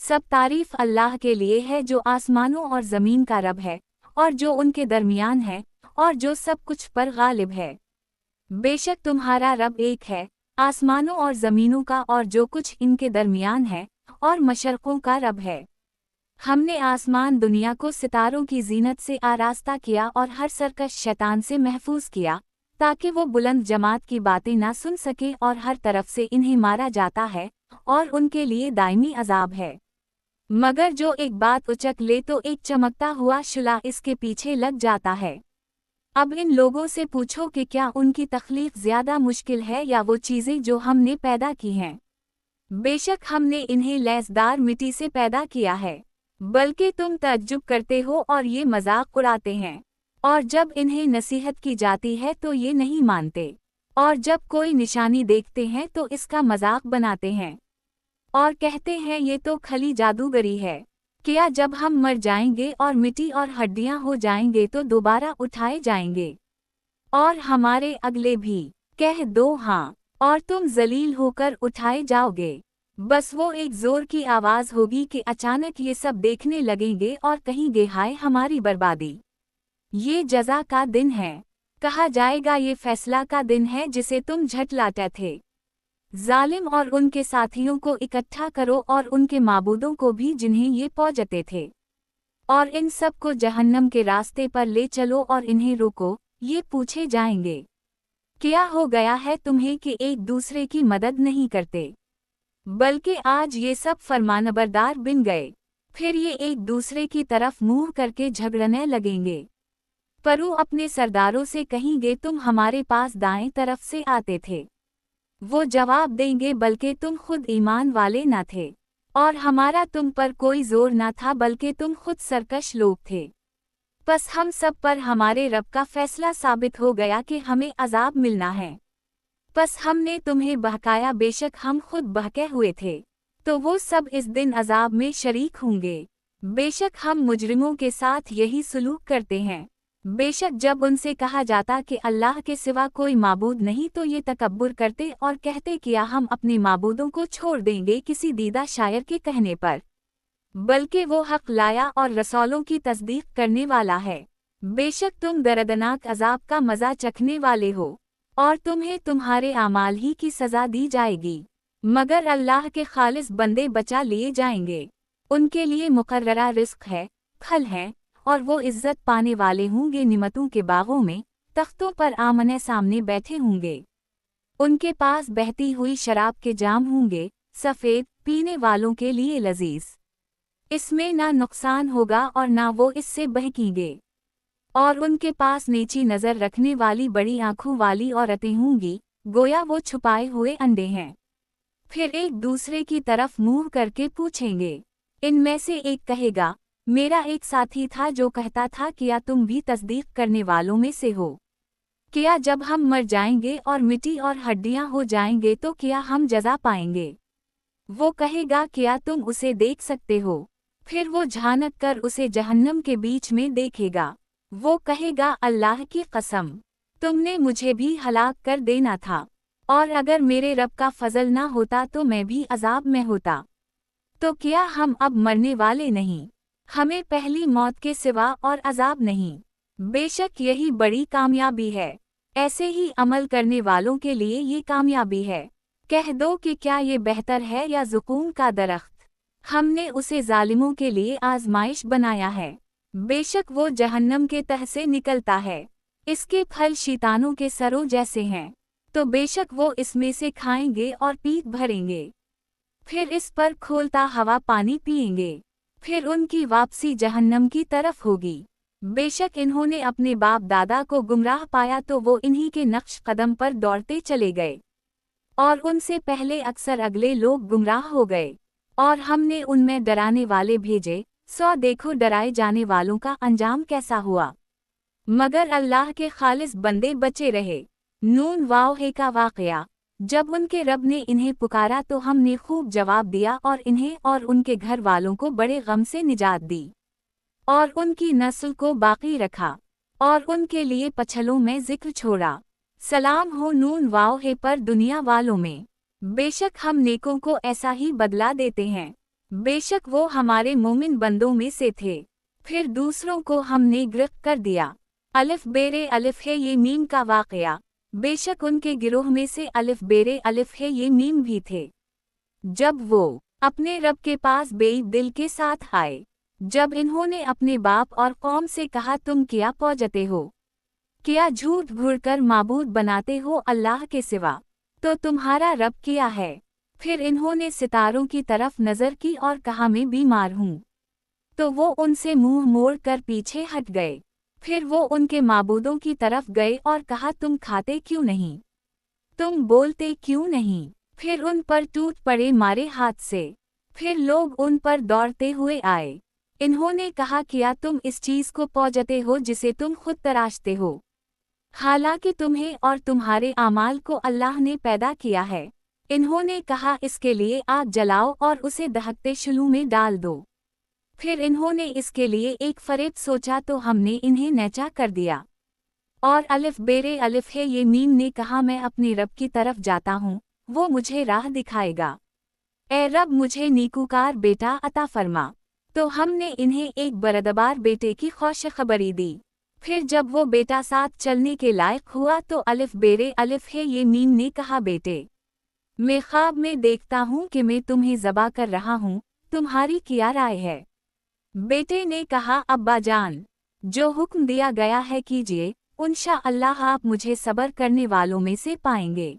सब तारीफ अल्लाह के लिए है जो आसमानों और ज़मीन का रब है और जो उनके दरमियान है और जो सब कुछ पर गालिब है। बेशक तुम्हारा रब एक है, आसमानों और ज़मीनों का और जो कुछ इनके दरमियान है, और मशरक़ों का रब है। हमने आसमान दुनिया को सितारों की जीनत से आरास्ता किया और हर सरकश शैतान से महफूज किया, ताकि वो बुलंद जमात की बातें ना सुन सके और हर तरफ से इन्हें मारा जाता है और उनके लिए दायमी अजाब है। मगर जो एक बात उचक ले तो एक चमकता हुआ शुला इसके पीछे लग जाता है। अब इन लोगों से पूछो कि क्या उनकी तख्लीक ज़्यादा मुश्किल है या वो चीज़ें जो हमने पैदा की हैं। बेशक हमने इन्हें लैसदार मिट्टी से पैदा किया है, बल्कि तुम तअज्जुब करते हो और ये मजाक उड़ाते हैं। और जब इन्हें नसीहत की जाती है तो ये नहीं मानते, और जब कोई निशानी देखते हैं तो इसका मजाक बनाते हैं और कहते हैं ये तो खली जादूगरी है। क्या जब हम मर जाएंगे और मिट्टी और हड्डियां हो जाएंगे तो दोबारा उठाए जाएंगे? और हमारे अगले भी? कह दो हाँ, और तुम जलील होकर उठाए जाओगे। बस वो एक जोर की आवाज़ होगी कि अचानक ये सब देखने लगेंगे और कहेंगे हाय हमारी बर्बादी। ये जज़ा का दिन है, कहा जाएगा ये फैसला का दिन है जिसे तुम झटलाते थे। जालिम और उनके साथियों को इकट्ठा करो और उनके माबूदों को भी जिन्हें ये पूजते थे, और इन सब को जहन्नम के रास्ते पर ले चलो और इन्हें रोको। ये पूछे जाएंगे क्या हो गया है तुम्हें कि एक दूसरे की मदद नहीं करते? बल्कि आज ये सब फरमानबरदार बन गए। फिर ये एक दूसरे की तरफ मुंह करके झगड़ने लगेंगे। परू अपने सरदारों से कहेंगे तुम हमारे पास दाएं तरफ से आते थे। वो जवाब देंगे बल्कि तुम खुद ईमान वाले न थे, और हमारा तुम पर कोई जोर न था बल्कि तुम खुद सरकश लोग थे। बस हम सब पर हमारे रब का फैसला साबित हो गया कि हमें अजाब मिलना है। बस हमने तुम्हें बहकाया, बेशक हम खुद बहके हुए थे, तो वो सब इस दिन अजाब में शरीक होंगे। बेशक हम मुजरिमों के साथ यही सलूक करते हैं। बेशक जब उनसे कहा जाता कि अल्लाह के सिवा कोई माबूद नहीं तो ये तकब्बुर करते और कहते किया हम अपने माबूदों को छोड़ देंगे किसी दीदा शायर के कहने पर। बल्कि वो हक लाया और रसूलों की तस्दीक करने वाला है। बेशक तुम दर्दनाक अजाब का मज़ा चखने वाले हो, और तुम्हें तुम्हारे आमाल ही की सज़ा दी जाएगी। मगर अल्लाह के खालिस बंदे बचा लिए जाएंगे। उनके लिए मुकर्ररा रिस्क है, फल हैं, और वो इज्जत पाने वाले होंगे निमतों के बागों में, तख्तों पर आमने सामने बैठे होंगे। उनके पास बहती हुई शराब के जाम होंगे, सफ़ेद, पीने वालों के लिए लजीज। इसमें ना नुकसान होगा और ना वो इससे बहकेंगे। और उनके पास नीची नज़र रखने वाली बड़ी आँखों वाली औरतें होंगी, गोया वो छुपाए हुए अंडे हैं। फिर एक दूसरे की तरफ मुँह करके पूछेंगे। इनमें से एक कहेगा मेरा एक साथी था जो कहता था क्या तुम भी तस्दीक करने वालों में से हो? क्या जब हम मर जाएंगे और मिट्टी और हड्डियां हो जाएंगे तो क्या हम जज़ा पाएंगे? वो कहेगा क्या तुम उसे देख सकते हो? फिर वो झांक कर उसे जहन्नम के बीच में देखेगा। वो कहेगा अल्लाह की कसम, तुमने मुझे भी हलाक कर देना था, और अगर मेरे रब का फजल ना होता तो मैं भी अजाब में होता। तो क्या हम अब मरने वाले नहीं? हमें पहली मौत के सिवा और अजाब नहीं। बेशक यही बड़ी कामयाबी है। ऐसे ही अमल करने वालों के लिए ये कामयाबी है। कह दो कि क्या ये बेहतर है या ज़ुक़ूम का दरख्त? हमने उसे जालिमों के लिए आजमाइश बनाया है। बेशक वो जहन्नम के तह से निकलता है, इसके फल शैतानों के सरों जैसे हैं, तो बेशक वो इसमें से खाएंगे और पीठ भरेंगे। फिर इस पर खोलता हवा पानी पिएंगे। फिर उनकी वापसी जहन्नम की तरफ होगी। बेशक इन्होंने अपने बाप दादा को गुमराह पाया तो वो इन्हीं के नक्श कदम पर दौड़ते चले गए, और उनसे पहले अक्सर अगले लोग गुमराह हो गए, और हमने उनमें डराने वाले भेजे, सो देखो डराए जाने वालों का अंजाम कैसा हुआ। मगर अल्लाह के खालिस बंदे बचे रहे। नून वाव का वाक़या। जब उनके रब ने इन्हें पुकारा तो हमने खूब जवाब दिया और इन्हें और उनके घर वालों को बड़े गम से निजात दी, और उनकी नस्ल को बाकी रखा, और उनके लिए पछलों में जिक्र छोड़ा। सलाम हो नून वाव पर दुनिया वालों में। बेशक हम नेकों को ऐसा ही बदला देते हैं। बेशक वो हमारे मोमिन बंदों में से थे। फिर दूसरों को हमने गिरफ्त कर दिया। अलिफ बेरे अलिफ है ये मीम का वाक़या। बेशक उनके गिरोह में से अलिफ बेरे अलिफ है ये मीम भी थे। जब वो अपने रब के पास बेईब दिल के साथ आए, जब इन्होंने अपने बाप और कौम से कहा तुम क्या पौजते हो, क्या झूठ घूरकर माबूद बनाते हो अल्लाह के सिवा, तो तुम्हारा रब क्या है। फिर इन्होंने सितारों की तरफ नज़र की और कहा मैं बीमार हूँ, तो वो उनसे मुंह मोड़ कर पीछे हट गए। फिर वो उनके माबूदों की तरफ गए और कहा तुम खाते क्यों नहीं, तुम बोलते क्यों नहीं। फिर उन पर टूट पड़े मारे हाथ से। फिर लोग उन पर दौड़ते हुए आए। इन्होंने कहा क्या तुम इस चीज़ को पौजते हो जिसे तुम खुद तराशते हो, हालांकि तुम्हें और तुम्हारे आमाल को अल्लाह ने पैदा किया है। इन्होंने कहा इसके लिए आग जलाओ और उसे दहकते शुलू में डाल दो। फिर इन्होंने इसके लिए एक फरेब सोचा तो हमने इन्हें नीचा कर दिया। और अलिफ बेरे अलिफ है ये मीम ने कहा मैं अपने रब की तरफ जाता हूँ, वो मुझे राह दिखाएगा। ए रब मुझे नीकूकार बेटा अता फरमा। तो हमने इन्हें एक बरदबार बेटे की खुशखबरी दी। फिर जब वो बेटा साथ चलने के लायक हुआ तो अलिफ बेरे अलिफ है ये मीम ने कहा बेटे मैं ख्वाब में देखता हूँ कि मैं तुम्हें ज़बा कर रहा हूँ, तुम्हारी क्या राय है। बेटे ने कहा अब्बा जान, जो हुक्म दिया गया है कीजिए, इंशाअल्लाह आप मुझे सब्र करने वालों में से पाएंगे।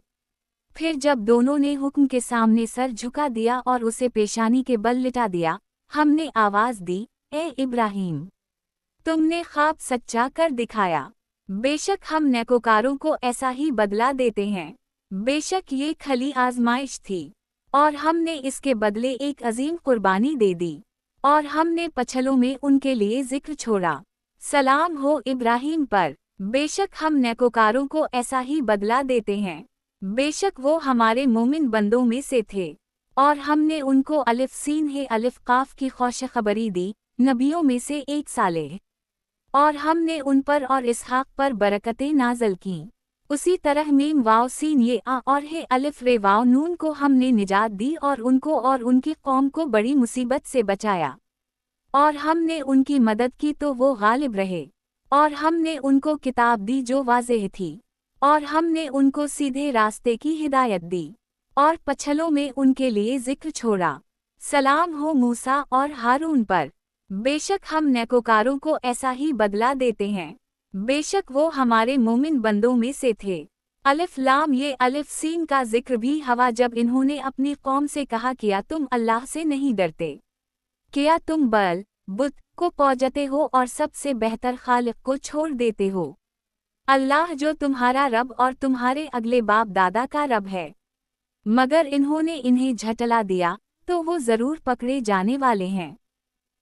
फिर जब दोनों ने हुक्म के सामने सर झुका दिया और उसे पेशानी के बल लिटा दिया, हमने आवाज़ दी ए इब्राहिम, तुमने ख्वाब सच्चा कर दिखाया। बेशक हम नेकोकारों को ऐसा ही बदला देते हैं। बेशक ये खली आजमाइश थी और हमने इसके बदले एक अजीम कुर्बानी दे दी और हमने पछलों में उनके लिए जिक्र छोड़ा। सलाम हो इब्राहिम पर। बेशक हम नेकोकारों को ऐसा ही बदला देते हैं। बेशक वो हमारे मोमिन बंदों में से थे और हमने उनको अलिफ सीन है अलिफ काफ की खुशखबरी दी, नबियों में से एक सालेह, और हमने उन पर और इसहाक पर बरकतें नाज़ल कीं। उसी तरह मीम वाव सीन ये आ और है अलिफ रे वाव नून को हमने निजात दी और उनको और उनकी कौम को बड़ी मुसीबत से बचाया। और हमने उनकी मदद की तो वो गालिब रहे। और हमने उनको किताब दी जो वाज़ेह थी और हमने उनको सीधे रास्ते की हिदायत दी और पछलों में उनके लिए जिक्र छोड़ा। सलाम हो मूसा और हारून पर। बेशक हम नेकोकारों को ऐसा ही बदला देते हैं। बेशक वो हमारे मोमिन बंदों में से थे। अलिफ लाम ये अलिफ सीन का जिक्र भी हवा जब इन्होंने अपनी कौम से कहा किया तुम अल्लाह से नहीं डरते, क्या तुम बल बुत को पौजते हो और सबसे बेहतर खालिक को छोड़ देते हो, अल्लाह जो तुम्हारा रब और तुम्हारे अगले बाप दादा का रब है। मगर इन्होंने इन्हें झटला दिया तो वो ज़रूर पकड़े जाने वाले हैं।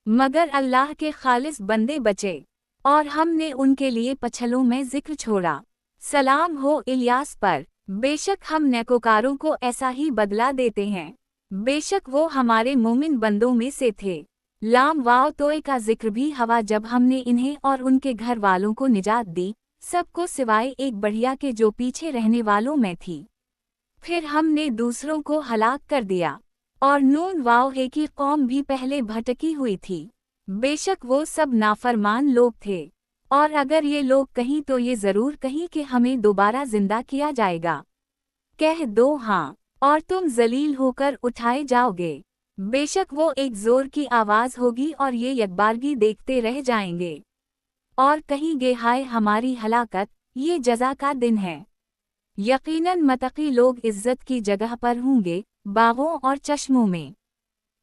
मगर अल्लाह के खालिस बंदे बचे और हमने उनके लिए पछलों में जिक्र छोड़ा। सलाम हो इलियास पर। बेशक हम नेकोकारों को ऐसा ही बदला देते हैं। बेशक वो हमारे मोमिन बंदों में से थे। लाम वाव तोय का जिक्र भी हवा जब हमने इन्हें और उनके घर वालों को निजात दी, सबको सिवाय एक बढ़िया के जो पीछे रहने वालों में थी। फिर हमने दूसरों को हलाक कर दिया। और नून वाव है कि कौम भी पहले भटकी हुई थी। बेशक वो सब नाफरमान लोग थे और अगर ये लोग कहीं तो ये ज़रूर कहीं कि हमें दोबारा जिंदा किया जाएगा। कह दो हाँ और तुम जलील होकर उठाए जाओगे। बेशक वो एक ज़ोर की आवाज़ होगी और ये यकबारगी देखते रह जाएंगे और कहेंगे हाय हमारी हलाकत, ये जज़ा का दिन है। यकीनन मतकी लोग इज़्ज़त की जगह पर होंगे, बागों और चश्मों में।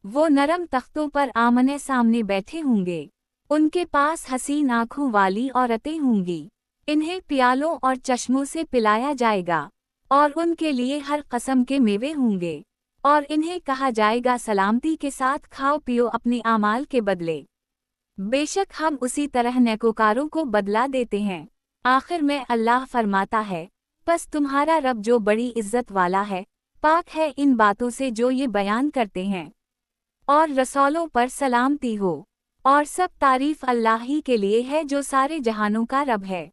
वो नरम तख्तों पर आमने सामने बैठे होंगे। उनके पास हसीन आँखों वाली औरतें होंगी। इन्हें प्यालों और चश्मों से पिलाया जाएगा और उनके लिए हर कस्म के मेवे होंगे और इन्हें कहा जाएगा सलामती के साथ खाओ पियो अपने आमाल के बदले। बेशक हम उसी तरह नेकोकारों को बदला देते हैं। आखिर में अल्लाह फरमाता है, बस तुम्हारा रब जो बड़ी इज्जत वाला है, पाक है इन बातों से जो ये बयान करते हैं। और रसूलों पर सलामती हो और सब तारीफ अल्लाह ही के लिए है जो सारे जहानों का रब है।